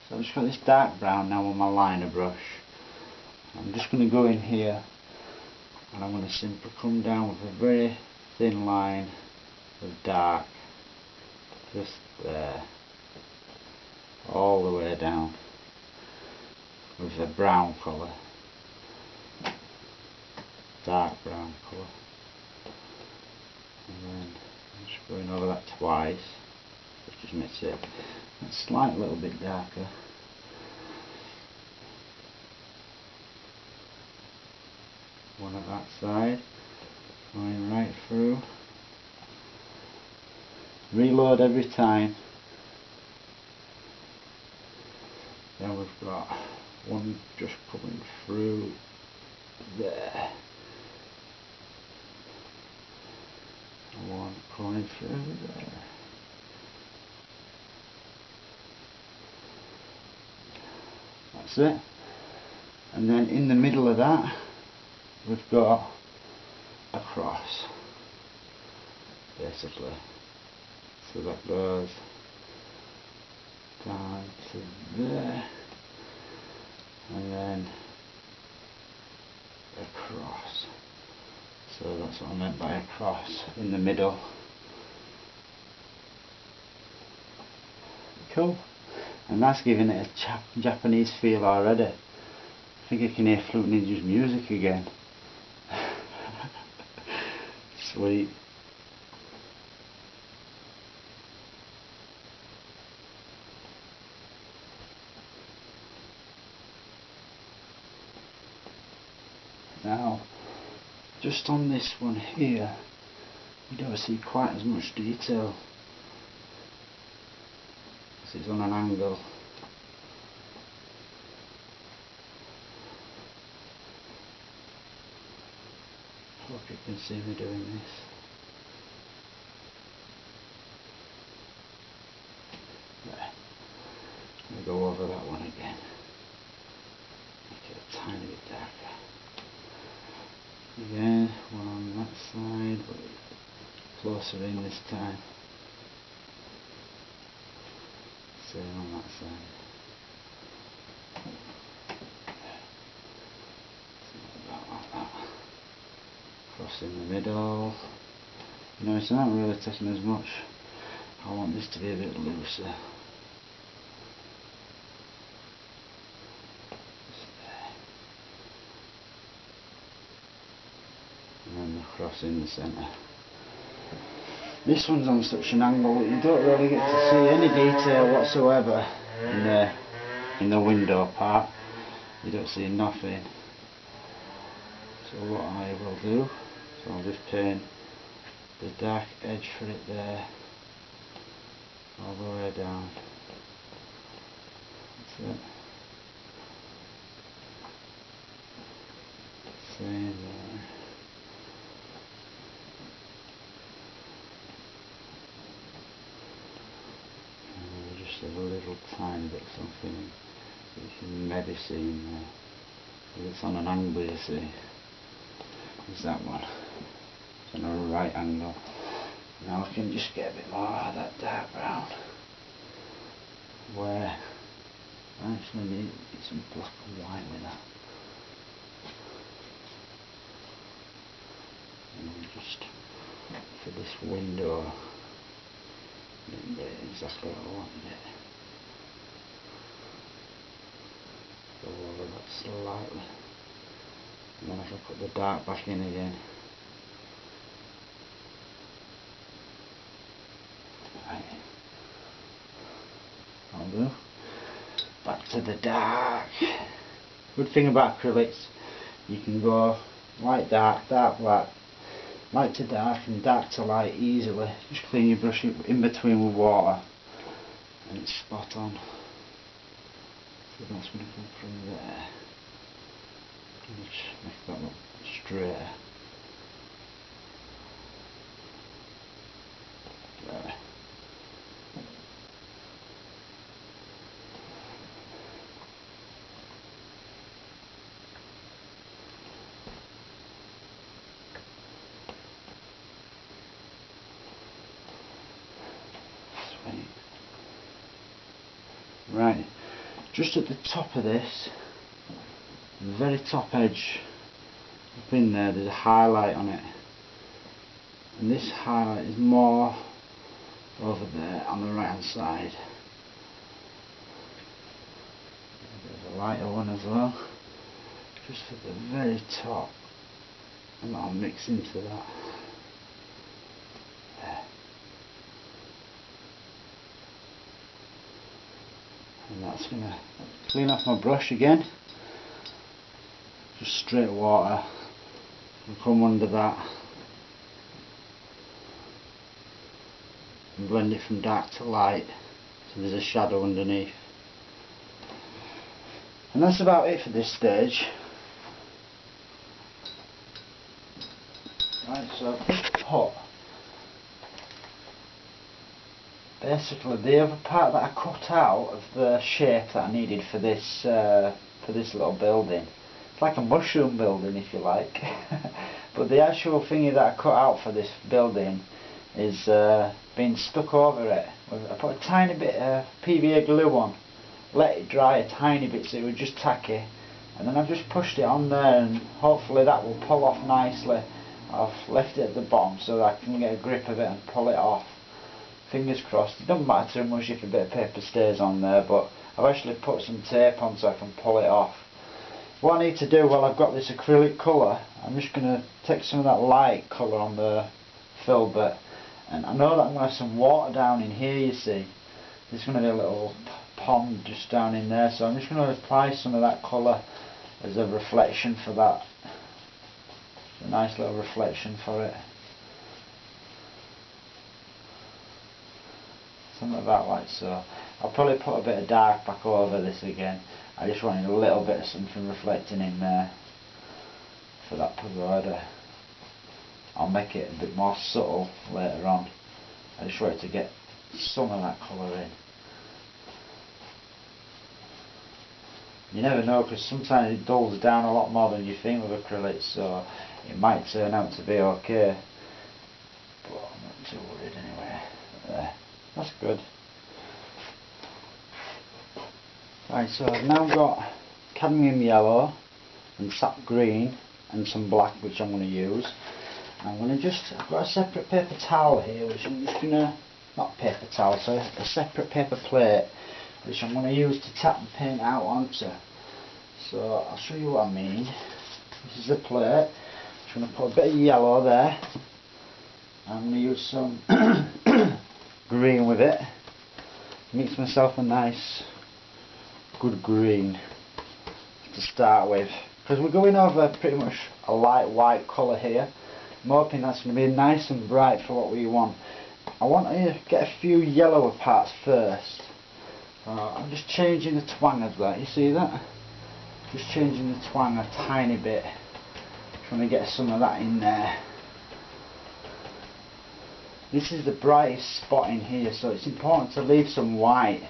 So I've just got this dark brown now on my liner brush. I'm just going to go in here and I'm going to simply come down with a very thin line of dark, just there, all the way down with the brown colour, dark brown colour, and then I'm just going over that twice, which just makes it a slight little bit darker. One at that side, going right through. Reload every time. Then we've got one just coming through there. One coming through there. That's it. And then in the middle of that we've got a cross, basically. So that goes down to there, and then a cross. So that's what I meant by a cross in the middle. Cool. And that's giving it a Japanese feel already. I think I can hear Flute Ninja's music again. Sweet. Now, just on this one here, you don't see quite as much detail, because it's on an angle. Hope you can see me doing this. There. I'm going to go over that one again. Make it a tiny bit darker. Again, one on that side, but closer in this time. Same on that side. About like that. Cross in the middle. You know, it's not really taking as much. I want this to be a bit looser. And then the cross in the centre. This one's on such an angle that you don't really get to see any detail whatsoever in the window part. You don't see nothing. So what I will do, so I'll just paint the dark edge for it there, all the way down. That's it. Same there. Just a little tiny bit something that you can maybe see in there. But it's on an angle, you see. There's that one. It's on a right angle. Now I can just get a bit more of that dark brown, where I actually need some black and white with that. And just for this window, didn't get it exactly what I wanted it. Go over that slightly, and then I can put the dark back in again. Right, that'll do. Back to the dark. Good thing about acrylics, you can go light dark, dark black, light to dark and dark to light easily. Just clean your brush in between with water and it's spot on. So that's going to come from there. And just make that look straighter. There. Right, just at the top of this, the very top edge, up in there, there's a highlight on it, and this highlight is more over there on the right hand side. There's a lighter one as well, just at the very top, and that'll mix into that. There. And that's going to clean off my brush again, just straight water, and come under that and blend it from dark to light so there's a shadow underneath. And that's about it for this stage. Right, so I've just put basically the other part that I cut out of the shape that I needed for this little building. It's like a mushroom building, if you like. But the actual thingy that I cut out for this building is being stuck over it. I put a tiny bit of PVA glue on, let it dry a tiny bit so it was just tacky, and then I've just pushed it on there, and hopefully that will pull off nicely. I've left it at the bottom so that I can get a grip of it and pull it off. Fingers crossed. It doesn't matter too much if a bit of paper stays on there, but I've actually put some tape on so I can pull it off. What I need to do while I've got this acrylic colour, I'm just going to take some of that light colour on the fill bit, and I know that I'm going to have some water down in here, you see. There's going to be a little pond just down in there, so I'm just going to apply some of that colour as a reflection for that. A nice little reflection for it. Something about like so. I'll probably put a bit of dark back over this again. I just wanted a little bit of something reflecting in there for that pagoda. I'll make it a bit more subtle later on. I just wanted to get some of that colour in. You never know, because sometimes it dulls down a lot more than you think with acrylics, so it might turn out to be okay. But I'm not too worried anyway. There. That's good. Right, so I've now got cadmium yellow and sap green and some black, which I'm going to use. I've got a separate paper towel here, which I'm just going to, not paper towel, so a separate paper plate, which I'm going to use to tap the paint out onto. So I'll show you what I mean. This is the plate. I'm just going to put a bit of yellow there. I'm going to use some green with it. Mix myself a nice good green to start with, because we're going over pretty much a light white colour here. I'm hoping that's going to be nice and bright for what we want. I want to get a few yellower parts first. I'm just changing the twang of that, you see that? Just changing the twang a tiny bit, trying to get some of that in there. This is the brightest spot in here, so it's important to leave some white.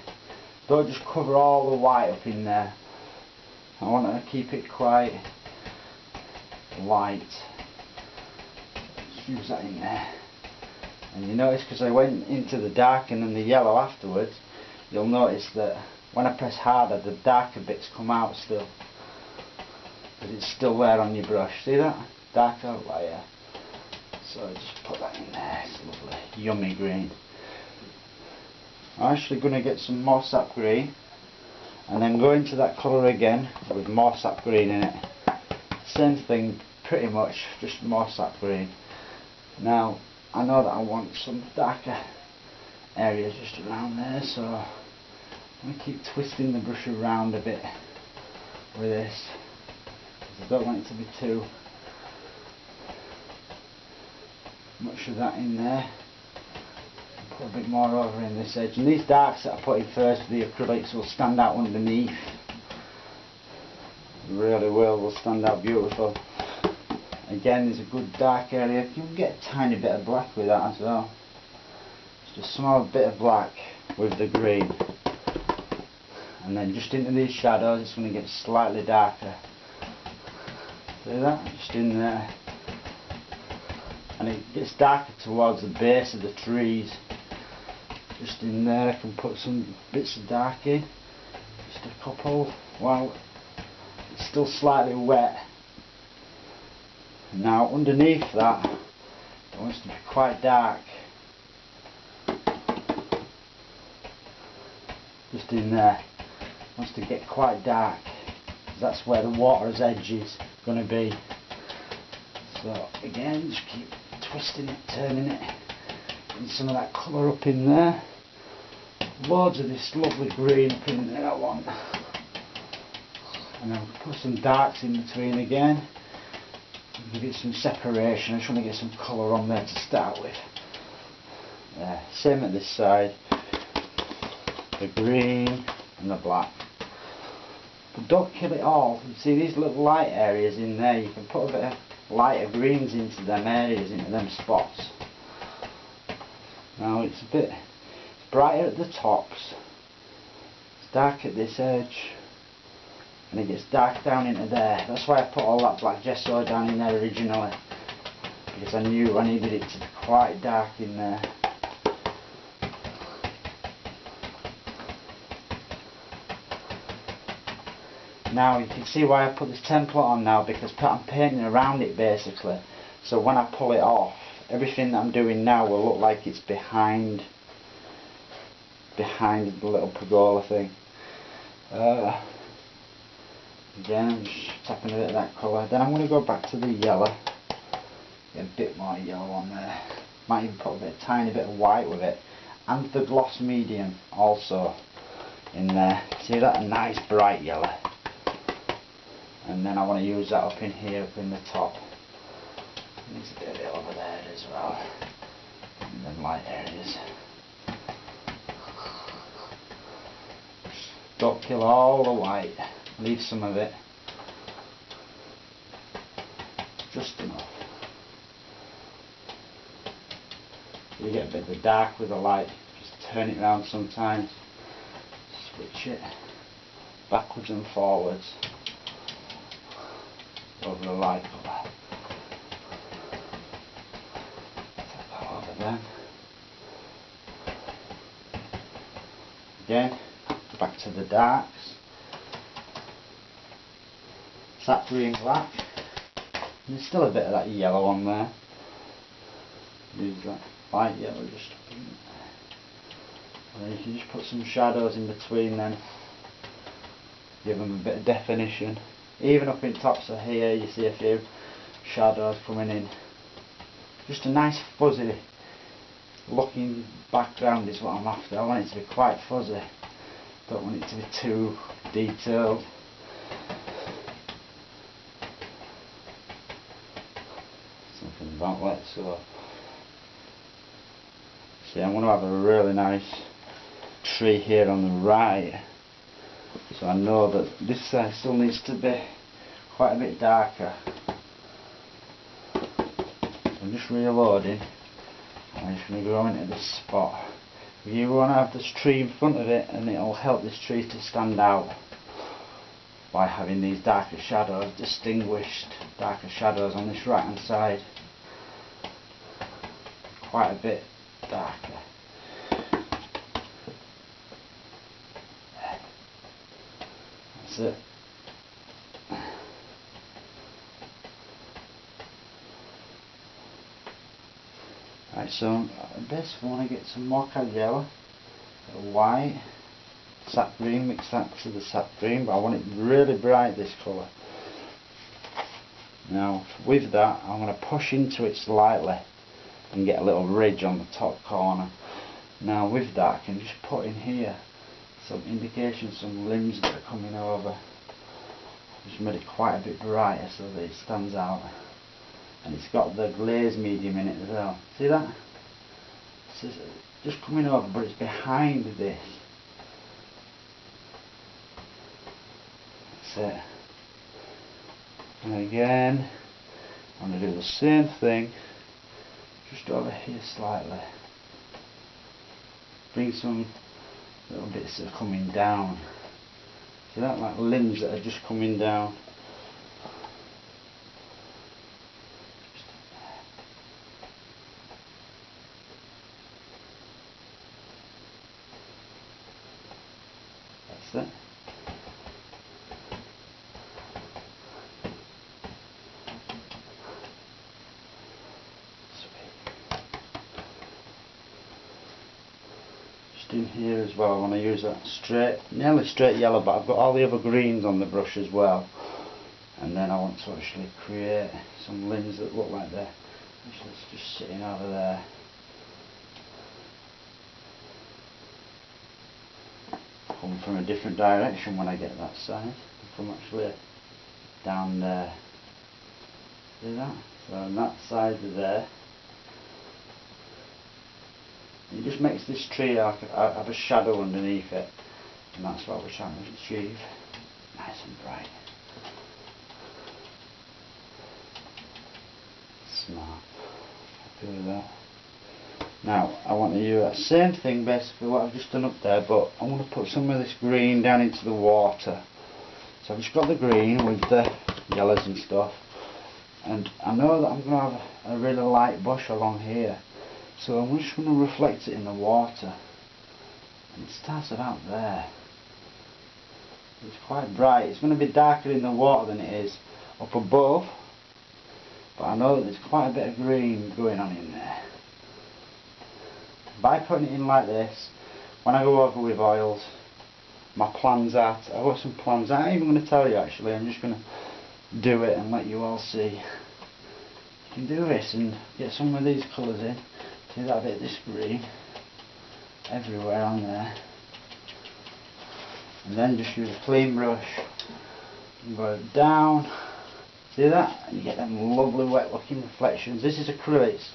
Don't just cover all the white up in there. I want to keep it quite light. Just use that in there. And you notice, because I went into the dark and then the yellow afterwards, you'll notice that when I press harder, the darker bits come out still. Because it's still there on your brush. See that? Darker layer. So just put that in there. It's lovely. Yummy green. I'm actually going to get some more sap green and then go into that colour again with more sap green in it. Same thing pretty much, just more sap green. Now I know that I want some darker areas just around there, so I'm going to keep twisting the brush around a bit with this, because I don't want it to be too much of that in there. Put a bit more over in this edge, and these darks that I put in first, the acrylics, will stand out underneath. Really will stand out beautiful. Again, there's a good dark area. You can get a tiny bit of black with that as well. Just a small bit of black with the green, and then just into these shadows it's going to get slightly darker. See that? Just in there. And it gets darker towards the base of the trees. Just in there I can put some bits of dark in, just to couple while it's still slightly wet. Now underneath that, it wants to be quite dark. Just in there, it wants to get quite dark. That's where the water's edge is going to be. So again, just keep twisting it, turning it, and some of that colour up in there. Loads of this lovely green up in there I want. And then put some darks in between again. Give it some separation. I just want to get some colour on there to start with. There. Same at this side. The green and the black. But don't kill it all. You see these little light areas in there, you can put a bit of lighter greens into them areas, into them spots. Now it's a bit brighter at the tops, it's dark at this edge, and it gets dark down into there. That's why I put all that black gesso down in there originally, because I knew I needed it to be quite dark in there. Now you can see why I put this template on now, because I'm painting around it basically, so when I pull it off, everything that I'm doing now will look like it's behind the little pergola thing. Again, I'm just tapping a bit of that colour. Then I'm going to go back to the yellow, get a bit more yellow on there. Might even put a tiny bit of white with it, and the gloss medium also in there. See that? A nice bright yellow. And then I want to use that up in here, up in the top. There's a bit of it over there as well, and then light areas. Don't kill all the white, leave some of it, just enough. You get a bit of the dark with the light, just turn it around sometimes, switch it backwards and forwards over the light colour. Take that over there. Again, back to the darks. Sap green black. And there's still a bit of that yellow on there. Use that light yellow just up in there. And then you can just put some shadows in between them. Give them a bit of definition. Even up in tops of here you see a few shadows coming in. Just a nice fuzzy looking background is what I'm after. I want it to be quite fuzzy. Don't want it to be too detailed. Something about that. So see, I'm going to have a really nice tree here on the right. So I know that this side still needs to be quite a bit darker. I'm just reloading. I'm just going to go into this spot. You want to have this tree in front of it, and it will help this tree to stand out by having these darker shadows, distinguished darker shadows on this right hand side. Quite a bit darker. That's it. Right, so basically I want to get some more kind of yellow, white, sap green, mix that to the sap green, but I want it really bright, this colour. Now with that I'm going to push into it slightly and get a little ridge on the top corner. Now with that I can just put in here some indication, some limbs that are coming over. Just made it quite a bit brighter so that it stands out. And it's got the glaze medium in it as well. See that? It's just coming over, but it's behind this. That's it. And again, I'm going to do the same thing, just over here slightly. Bring some little bits that are coming down. See that? Like limbs that are just coming down. That's it. in here as well. I want to use that straight, nearly straight yellow, but I've got all the other greens on the brush as well. And then I want to actually create some limbs that look like they're actually just sitting over there. Come from a different direction when I get that side. Come actually down there. See that? So on that side of there. It just makes this tree have a shadow underneath it, and that's what we're trying to achieve. Nice and bright. Smart. Happy with that. Now I want to do that same thing basically what I've just done up there, but I want to put some of this green down into the water. So I've just got the green with the yellows and stuff, and I know that I'm going to have a really light bush along here. So I'm just going to reflect it in the water, and it starts about there. It's quite bright. It's going to be darker in the water than it is up above, but I know that there's quite a bit of green going on in there. By putting it in like this, when I go over with oils, my plans are, I've got some plans, I ain't even going to tell you actually, I'm just going to do it and let you all see. You can do this and get some of these colours in. See that bit of this green everywhere on there, and then just use a clean brush and go down. See that? And you get them lovely wet looking reflections. This is acrylics,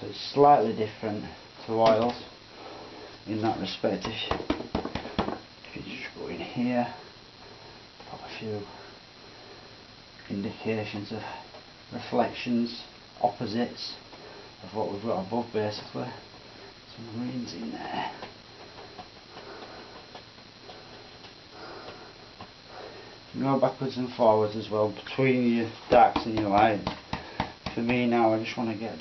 so it's slightly different to oils in that respect. If you just go in here, pop a few indications of reflections, opposites of what we've got above basically. Some greens in there. You go backwards and forwards as well between your darks and your lights. For me now I just want to get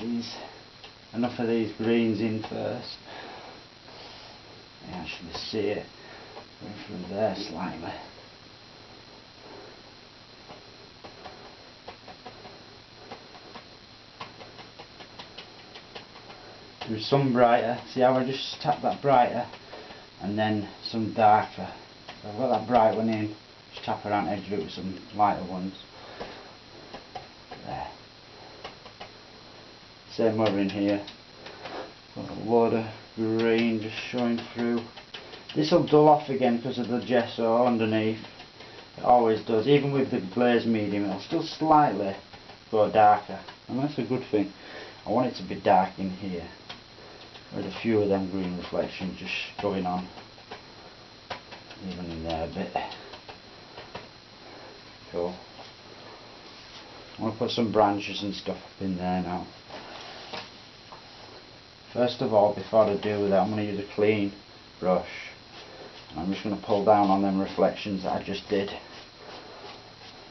enough of these greens in first. You actually see it going through there slightly. There's some brighter, see how I just tap that brighter, and then some darker. So I've got that bright one in, just tap around the edge of it with some lighter ones. There. Same over in here. Got a load of green just showing through. This will dull off again because of the gesso underneath. It always does, even with the glazed medium, it'll still slightly go darker, and that's a good thing. I want it to be dark in here, with a few of them green reflections just going on, even in there a bit. Cool. I want to put some branches and stuff up in there now. First of all, before I do that, I'm going to use a clean brush, and I'm just going to pull down on them reflections that I just did,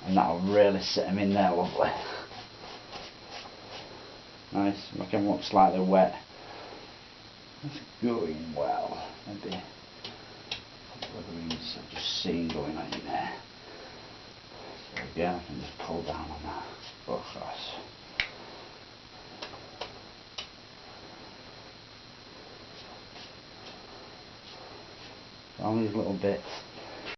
and that'll really set them in there lovely. Nice, make them look slightly wet. That's going well. Maybe a couple of greens I've just seen going on in there. So again, I can just pull down on that, go across. All these little bits.